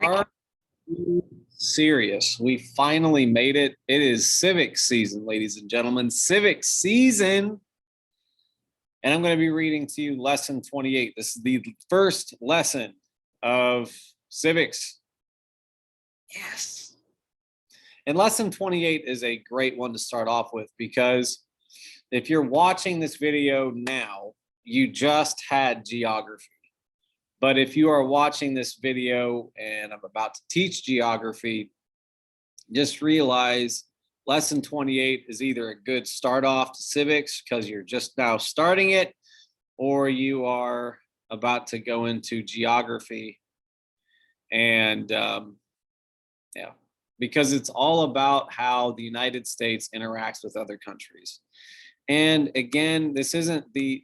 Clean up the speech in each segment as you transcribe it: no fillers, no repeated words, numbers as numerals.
Are you serious? We finally made it. It is civic season, ladies and gentlemen. Civic season. And I'm going to be reading to you lesson 28. This is the first lesson of civics. Yes. And lesson 28 is a great one to start off with because if you're watching this video now, you just had geography. But if you are watching this video and I'm about to teach geography, just realize lesson 28 is either a good start off to civics because you're just now starting it, or you are about to go into geography. And yeah, because it's all about how the United States interacts with other countries. And again, this isn't the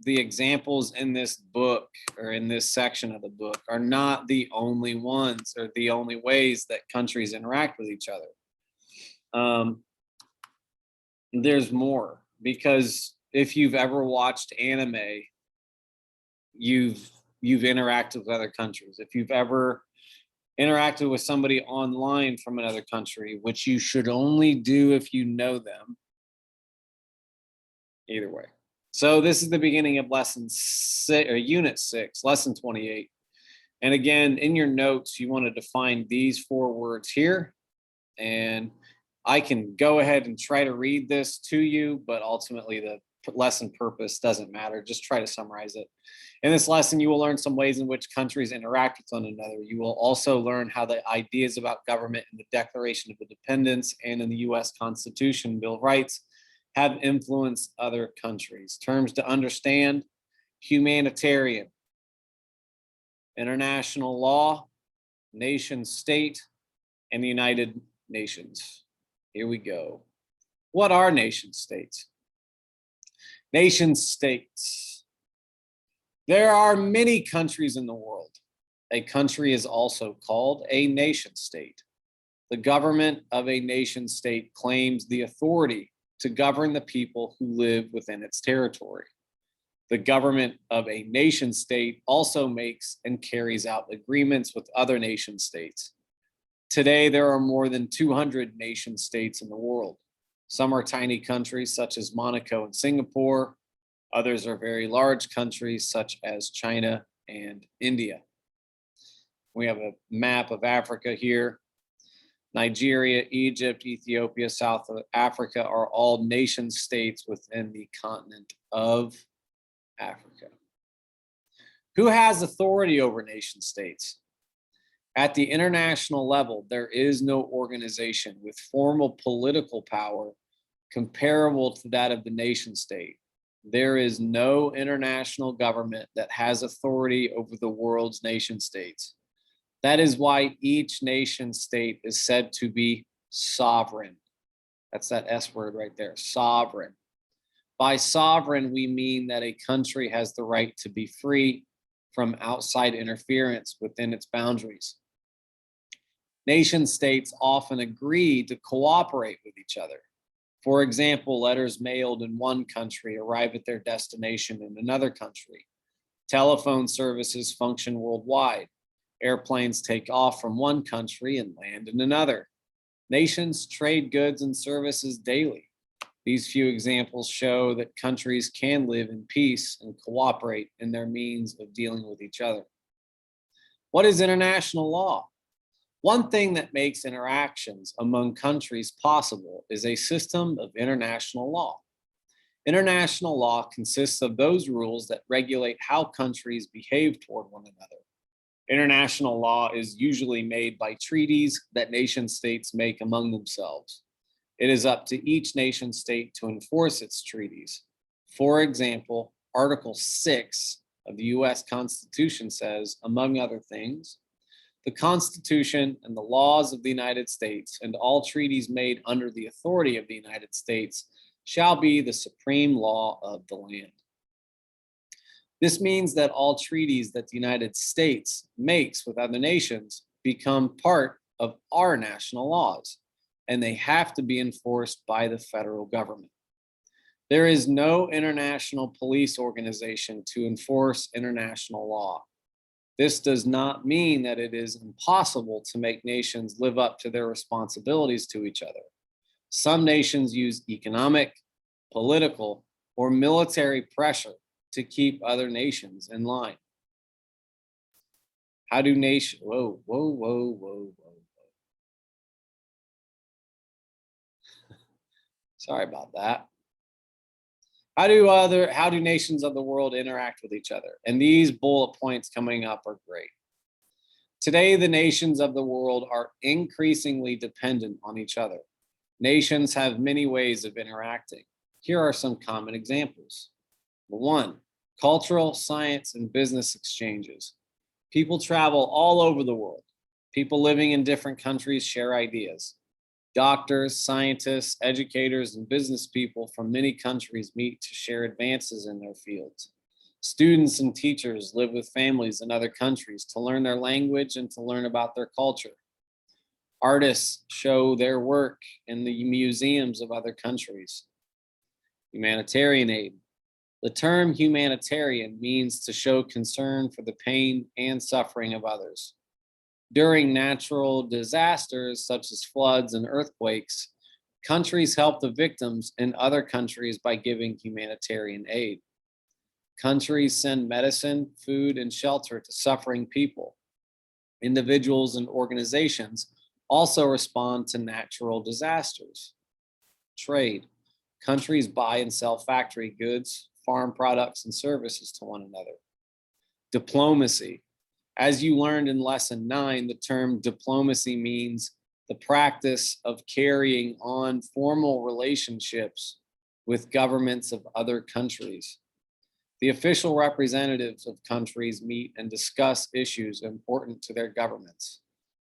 examples in this book or in this section of the book are not the only ones or the only ways that countries interact with each other. There's more, because if you've ever watched anime, you've interacted with other countries. If you've ever interacted with somebody online from another country, which you should only do if you know them, either way. So this is the beginning of lesson 6 or unit 6, lesson 28. And again, in your notes, you want to define these 4 words here. And I can go ahead and try to read this to you, but ultimately the lesson purpose doesn't matter. Just try to summarize it. In this lesson, you will learn some ways in which countries interact with one another. You will also learn how the ideas about government in the Declaration of Independence and in the U.S. Constitution, Bill of Rights, have influenced other countries. Terms to understand: humanitarian, international law, nation state, and the United Nations. Here we go. What are nation states? Nation states. There are many countries in the world. A country is also called a nation state. The government of a nation state claims the authority to govern the people who live within its territory. The government of a nation state also makes and carries out agreements with other nation states. Today, there are more than 200 nation states in the world. Some are tiny countries such as Monaco and Singapore. Others are very large countries such as China and India. We have a map of Africa here. Nigeria, Egypt, Ethiopia, South Africa are all nation states within the continent of Africa. Who has authority over nation states? At the international level, there is no organization with formal political power comparable to that of the nation state. There is no international government that has authority over the world's nation states. That is why each nation state is said to be sovereign. That's that S word right there, sovereign. By sovereign, we mean that a country has the right to be free from outside interference within its boundaries. Nation states often agree to cooperate with each other. For example, letters mailed in one country arrive at their destination in another country. Telephone services function worldwide. Airplanes take off from one country and land in another. Nations trade goods and services daily. These few examples show that countries can live in peace and cooperate in their means of dealing with each other. What is international law? One thing that makes interactions among countries possible is a system of international law. International law consists of those rules that regulate how countries behave toward one another. International law is usually made by treaties that nation states make among themselves. It is up to each nation state to enforce its treaties. For example, Article 6 of the US Constitution says, among other things, the Constitution and the laws of the United States and all treaties made under the authority of the United States shall be the supreme law of the land. This means that all treaties that the United States makes with other nations become part of our national laws, and they have to be enforced by the federal government. There is no international police organization to enforce international law. This does not mean that it is impossible to make nations live up to their responsibilities to each other. Some nations use economic, political, or military pressure to keep other nations in line. How do nations, whoa, whoa, whoa, whoa, whoa. Sorry about that. How do nations of the world interact with each other? And these bullet points coming up are great. Today, the nations of the world are increasingly dependent on each other. Nations have many ways of interacting. Here are some common examples. Number one, cultural, science, and business exchanges. People travel all over the world. People living in different countries share ideas. Doctors, scientists, educators, and business people from many countries meet to share advances in their fields. Students and teachers live with families in other countries to learn their language and to learn about their culture. Artists show their work in the museums of other countries. Humanitarian aid. The term humanitarian means to show concern for the pain and suffering of others. During natural disasters such as floods and earthquakes, countries help the victims in other countries by giving humanitarian aid. Countries send medicine, food, and shelter to suffering people. Individuals and organizations also respond to natural disasters. Trade. Countries buy and sell factory goods, farm products, and services to one another. Diplomacy. As you learned in lesson 9, the term diplomacy means the practice of carrying on formal relationships with governments of other countries. The official representatives of countries meet and discuss issues important to their governments.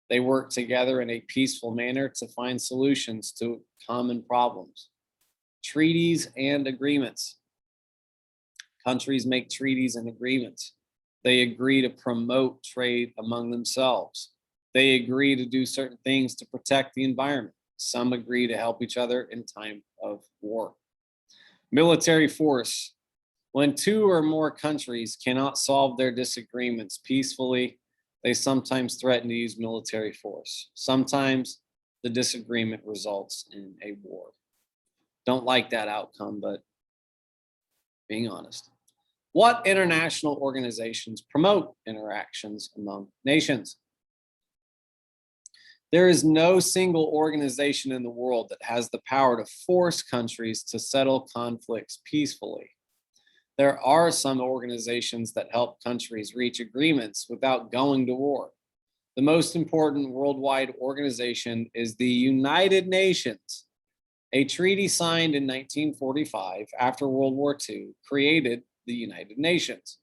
They work together in a peaceful manner to find solutions to common problems. Treaties and agreements. Countries make treaties and agreements. They agree to promote trade among themselves. They agree to do certain things to protect the environment. Some agree to help each other in time of war. Military force. When two or more countries cannot solve their disagreements peacefully, they sometimes threaten to use military force. Sometimes the disagreement results in a war. Don't like that outcome, but being honest. What international organizations promote interactions among nations? There is no single organization in the world that has the power to force countries to settle conflicts peacefully. There are some organizations that help countries reach agreements without going to war. The most important worldwide organization is the United Nations. A treaty signed in 1945 after World War II created the United Nations.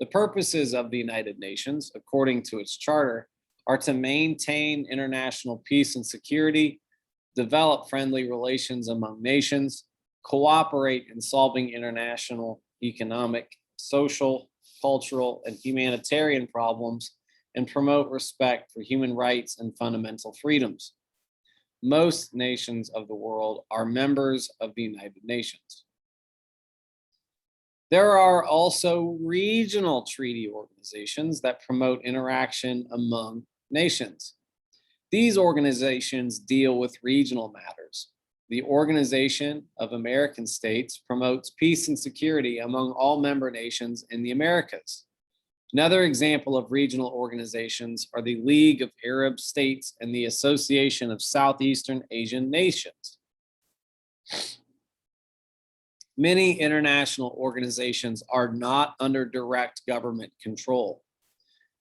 The purposes of the United Nations, according to its charter, are to maintain international peace and security, develop friendly relations among nations, cooperate in solving international economic, social, cultural, and humanitarian problems, and promote respect for human rights and fundamental freedoms. Most nations of the world are members of the United Nations. There are also regional treaty organizations that promote interaction among nations. These organizations deal with regional matters. The Organization of American States promotes peace and security among all member nations in the Americas. Another example of regional organizations are the League of Arab States and the Association of Southeastern Asian Nations. Many international organizations are not under direct government control.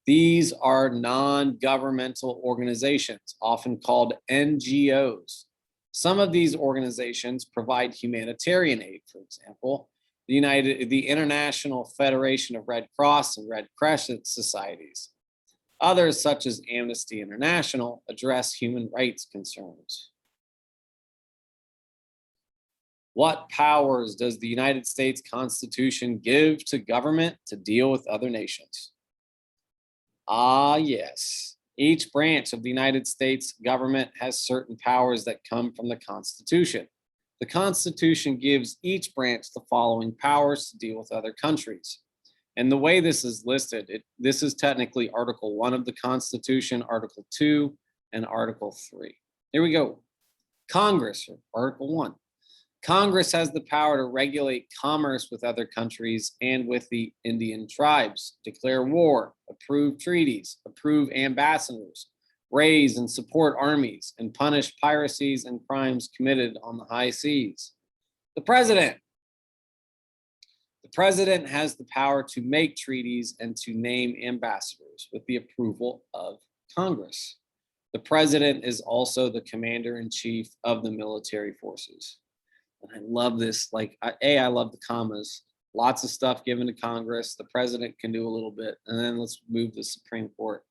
These are non-governmental organizations, often called NGOs. Some of these organizations provide humanitarian aid, for example, the International Federation of Red Cross and Red Crescent Societies. Others, such as Amnesty International, address human rights concerns. What powers does the United States Constitution give to government to deal with other nations? Ah, yes. Each branch of the United States government has certain powers that come from the Constitution. The Constitution gives each branch the following powers to deal with other countries. And the way this is listed, this is technically Article 1 of the Constitution, Article 2, and Article 3. Here we go. Congress, or Article 1. Congress has the power to regulate commerce with other countries and with the Indian tribes, declare war, approve treaties, approve ambassadors, raise and support armies, and punish piracies and crimes committed on the high seas. The president. The president has the power to make treaties and to name ambassadors with the approval of Congress. The president is also the commander-in-chief of the military forces. And I love this. Like, I love the commas. Lots of stuff given to Congress. The president can do a little bit. And then let's move to the Supreme Court.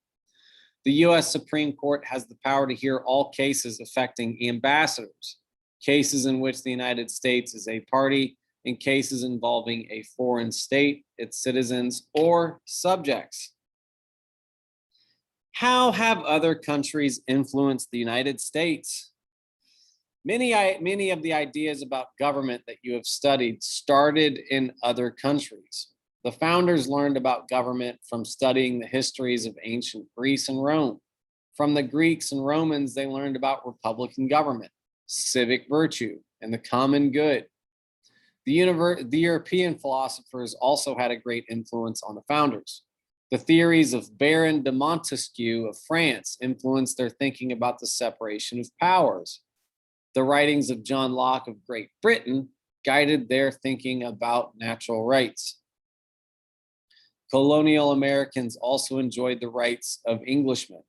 The U.S. Supreme Court has the power to hear all cases affecting ambassadors, cases in which the United States is a party, and cases involving a foreign state, its citizens, or subjects. How have other countries influenced the United States? Many of the ideas about government that you have studied started in other countries. The founders learned about government from studying the histories of ancient Greece and Rome. From the Greeks and Romans, they learned about republican government, civic virtue, and the common good. The European philosophers also had a great influence on the founders. The theories of Baron de Montesquieu of France influenced their thinking about the separation of powers. The writings of John Locke of Great Britain guided their thinking about natural rights. Colonial Americans also enjoyed the rights of Englishmen.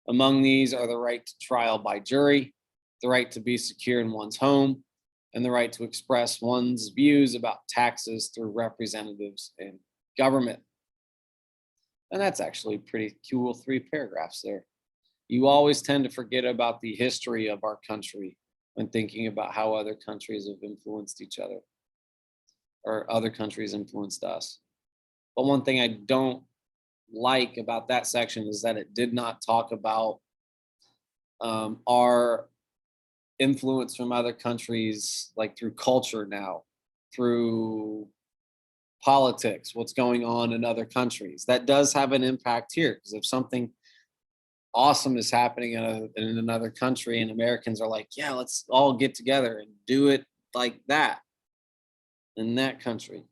Among these are the right to trial by jury, the right to be secure in one's home, and the right to express one's views about taxes through representatives in government. And that's actually pretty cool 3 paragraphs there. You always tend to forget about the history of our country when thinking about how other countries have influenced each other, or other countries influenced us. But one thing I don't like about that section is that it did not talk about our influence from other countries, like through culture now, through politics, what's going on in other countries. That does have an impact here, because if something awesome is happening in another country and Americans are like, yeah, let's all get together and do it like that in that country.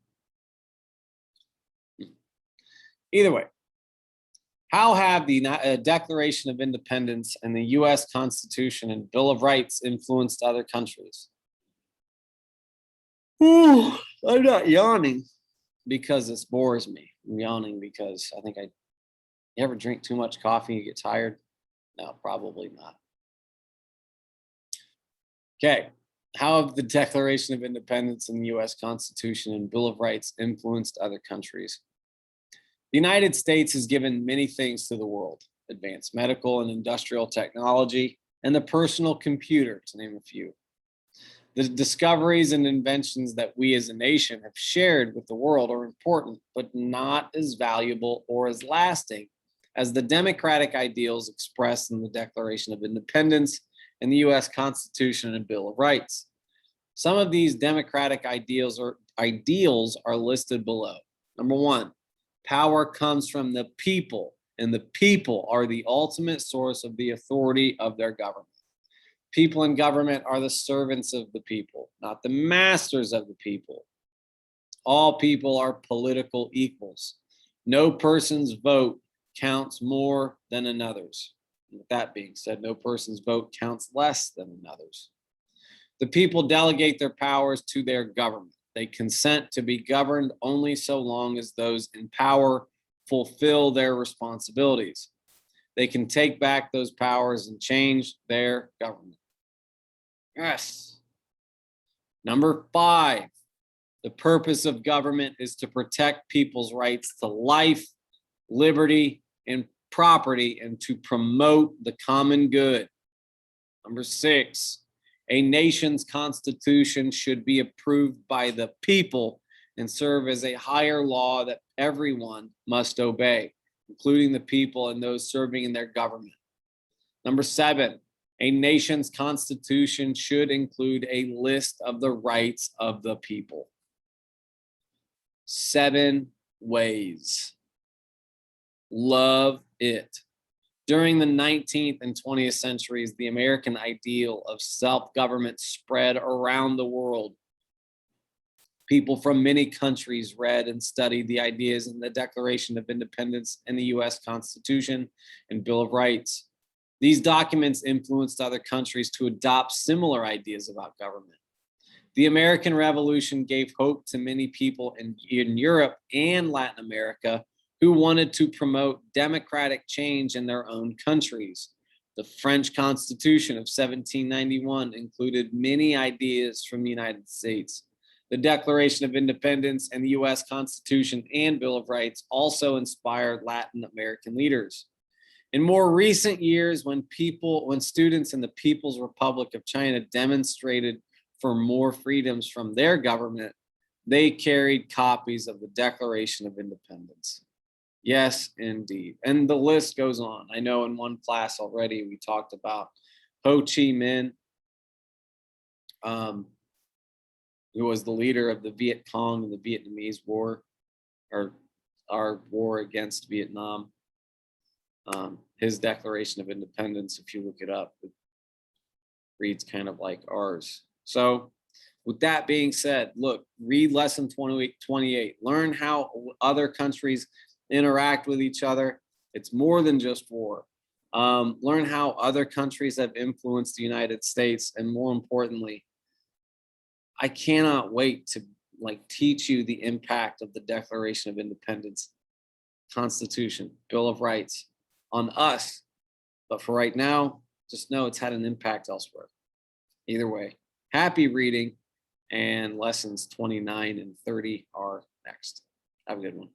Either way, how have the Declaration of Independence and the US Constitution and Bill of Rights influenced other countries? Ooh, I'm not yawning because this bores me. I'm yawning because I think you ever drink too much coffee and you get tired? No, probably not. Okay, how have the Declaration of Independence and the US Constitution and Bill of Rights influenced other countries? The United States has given many things to the world: advanced medical and industrial technology, and the personal computer, to name a few. The discoveries and inventions that we as a nation have shared with the world are important, but not as valuable or as lasting as the democratic ideals expressed in the Declaration of Independence and the US Constitution and Bill of Rights. Some of these democratic ideals are listed below. Number 1, power comes from the people, and the people are the ultimate source of the authority of their government. People in government are the servants of the people, not the masters of the people. All people are political equals. No person's vote counts more than another's. And with that being said, no person's vote counts less than another's. The people delegate their powers to their government. They consent to be governed only so long as those in power fulfill their responsibilities. They can take back those powers and change their government. Yes. Number 5, the purpose of government is to protect people's rights to life, liberty, and property, and to promote the common good. Number 6, a nation's constitution should be approved by the people and serve as a higher law that everyone must obey, including the people and those serving in their government. Number 7, a nation's constitution should include a list of the rights of the people. 7 ways. Love it. During the 19th and 20th centuries, the American ideal of self-government spread around the world. People from many countries read and studied the ideas in the Declaration of Independence and the US Constitution and Bill of Rights. These documents influenced other countries to adopt similar ideas about government. The American Revolution gave hope to many people in Europe and Latin America who wanted to promote democratic change in their own countries. The French Constitution of 1791 included many ideas from the United States. The Declaration of Independence and the US Constitution and Bill of Rights also inspired Latin American leaders. In more recent years, when students in the People's Republic of China demonstrated for more freedoms from their government, they carried copies of the Declaration of Independence. Yes, indeed. And the list goes on. I know in one class already we talked about Ho Chi Minh, who was the leader of the Viet Cong in the Vietnamese War, or our war against Vietnam. His Declaration of Independence, if you look it up, it reads kind of like ours. So with that being said, look, read lesson 28. Learn how other countries interact with each other. It's more than just war. Learn how other countries have influenced the United States. And more importantly, I cannot wait to teach you the impact of the Declaration of Independence, Constitution, Bill of Rights on us. But for right now, just know it's had an impact elsewhere. Either way, happy reading, and lessons 29 and 30 are next. Have a good one.